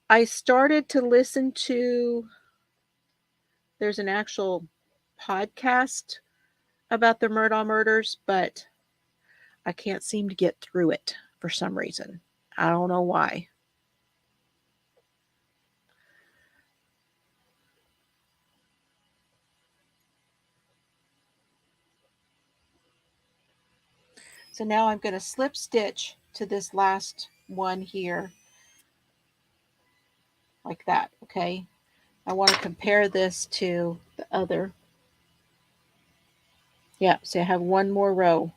I started to listen to, there's an actual podcast about the Murdaugh murders, but I can't seem to get through it for some reason. I don't know why. So now I'm going to slip stitch to this last one here, like that, okay? I want to compare this to the other. Yeah, so I have one more row.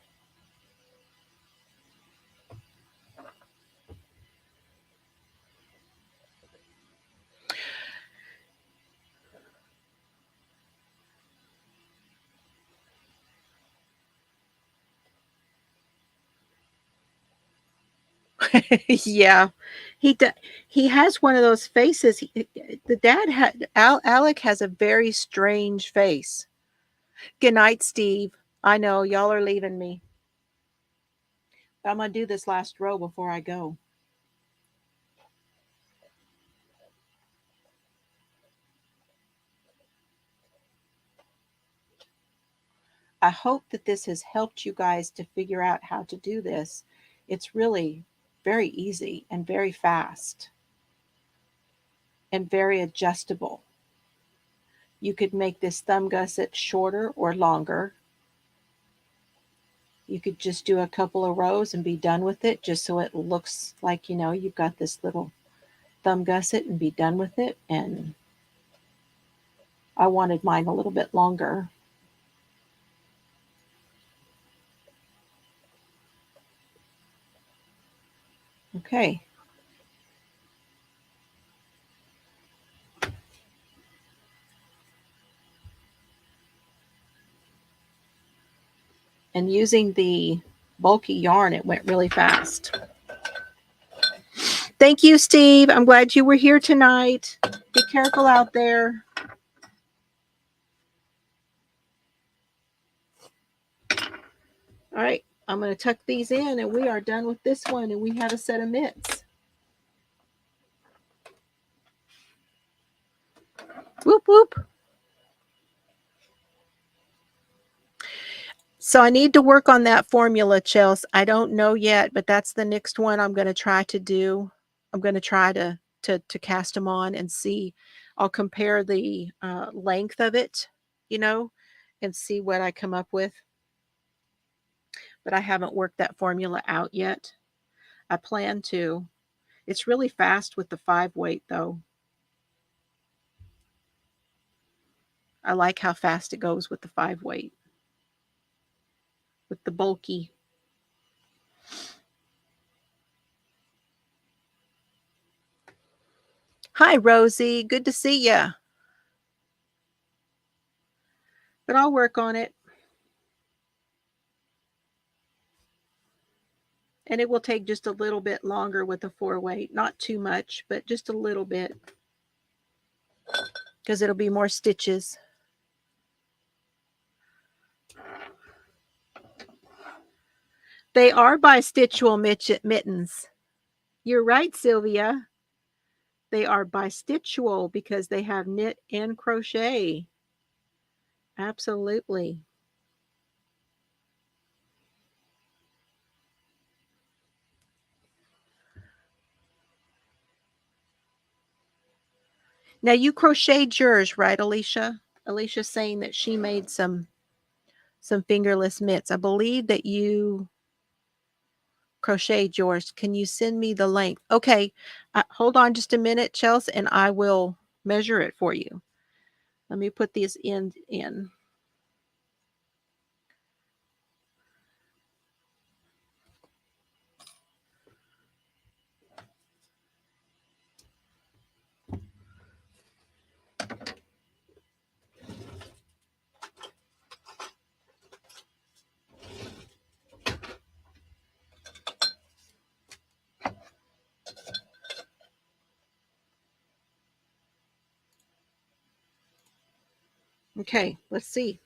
Yeah, he he has one of those faces. The dad had Alec has a very strange face. Good night, Steve. I know y'all are leaving me. But I'm gonna do this last row before I go. I hope that this has helped you guys to figure out how to do this. It's really very easy and very fast and very adjustable. You could make this thumb gusset shorter or longer. You could just do a couple of rows and be done with it, just so it looks like, you know, you've got this little thumb gusset, and be done with it. And I wanted mine a little bit longer. Okay. And using the bulky yarn, it went really fast. Thank you, Steve. I'm glad you were here tonight. Be careful out there. All right, I'm going to tuck these in, and we are done with this one, and we have a set of mitts. Whoop, whoop. So I need to work on that formula, Chels. I don't know yet, but that's the next one I'm going to try to do. I'm going to try to cast them on and see. I'll compare the length of it, you know, and see what I come up with. But I haven't worked that formula out yet. I plan to. It's really fast with the 5 weight, though. I like how fast it goes with the 5 weight, with the bulky. Hi, Rosie. Good to see you. But I'll work on it. And it will take just a little bit longer with the 4 weight. Not too much, but just a little bit. Because it'll be more stitches. They are bistitchual mittens. You're right, Sylvia. They are bistitchual because they have knit and crochet. Absolutely. Now you crocheted yours, right, Alicia? Alicia's saying that she made some fingerless mitts. I believe that you crocheted yours. Can you send me the length? Okay, hold on just a minute, Chelsea, and I will measure it for you. Let me put these ends in. Okay, let's see.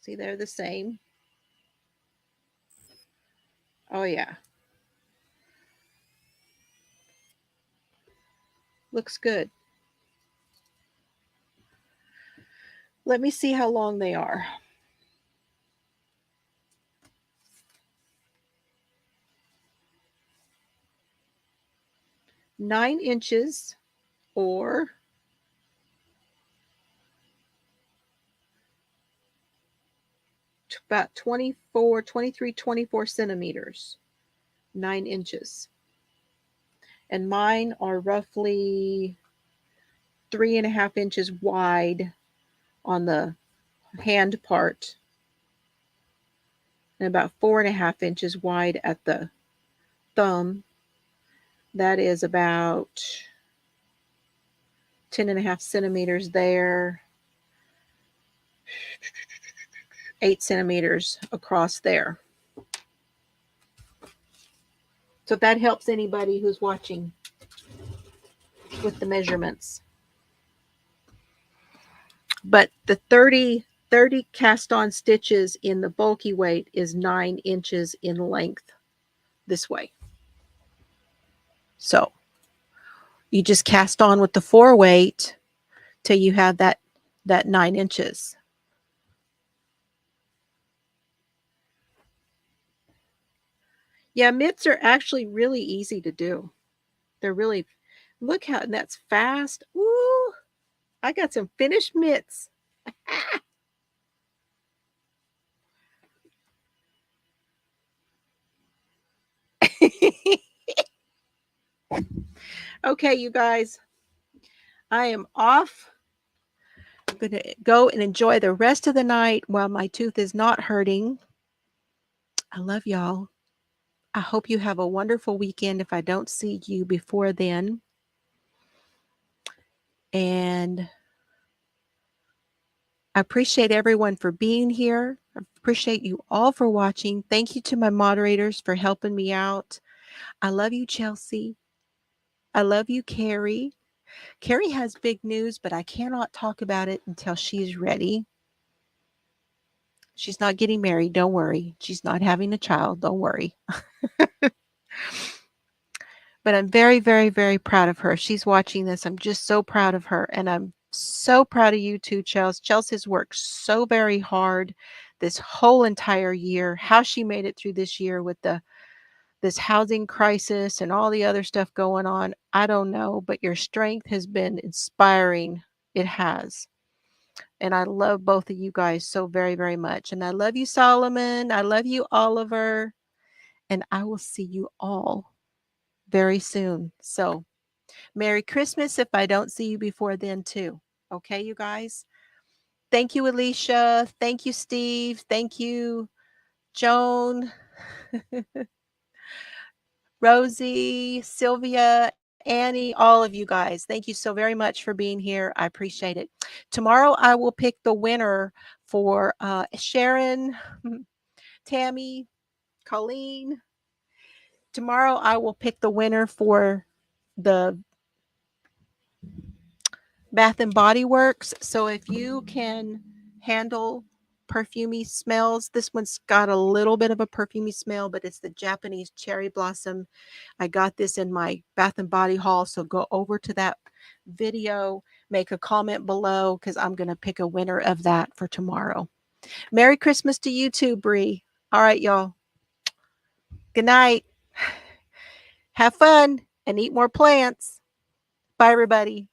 See, they're the same. Oh, yeah. Looks good. Let me see how long they are. 9 inches or about 24, 23, 24 centimeters. 9 inches. And mine are roughly 3.5 inches wide on the hand part and about 4.5 inches wide at the thumb. That is about 10.5 centimeters there, 8 centimeters across there. So if that helps anybody who's watching with the measurements. But the 30 cast on stitches in the bulky weight is 9 inches in length this way. So you just cast on with the 4 weight till you have that 9 inches. Yeah, mitts are actually really easy to do. They're really, look how that's fast. Ooh, I got some finished mitts. Okay, you guys, I am off. I'm going to go and enjoy the rest of the night while my tooth is not hurting. I love y'all. I hope you have a wonderful weekend if I don't see you before then. And I appreciate everyone for being here. I appreciate you all for watching. Thank you to my moderators for helping me out. I love you, Chelsea. I love you, Carrie. Carrie has big news, but I cannot talk about it until she's ready. She's not getting married. Don't worry. She's not having a child. Don't worry. But I'm very, very, very proud of her. She's watching this. I'm just so proud of her. And I'm so proud of you too, Chelsea. Chelsea's worked so very hard this whole entire year. How she made it through this year with this housing crisis and all the other stuff going on, I don't know. But your strength has been inspiring. It has. And I love both of you guys so very, very much. And I love you, Solomon. I love you, Oliver. And I will see you all very soon. So Merry Christmas if I don't see you before then too. Okay, you guys? Thank you, Alicia. Thank you, Steve. Thank you, Joan, Rosie, Sylvia, Annie, all of you guys. Thank you so very much for being here. I appreciate it. Tomorrow I will pick the winner for Sharon, Tammy, Colleen. Tomorrow I will pick the winner for the Bath and Body Works. So if you can handle perfumey smells, this one's got a little bit of a perfumey smell, but it's the Japanese cherry blossom. I got this in my Bath and Body haul. So go over to that video, make a comment below because I'm going to pick a winner of that for tomorrow. Merry Christmas to you too, Bree. All right, y'all. Good night. Have fun and eat more plants. Bye, everybody.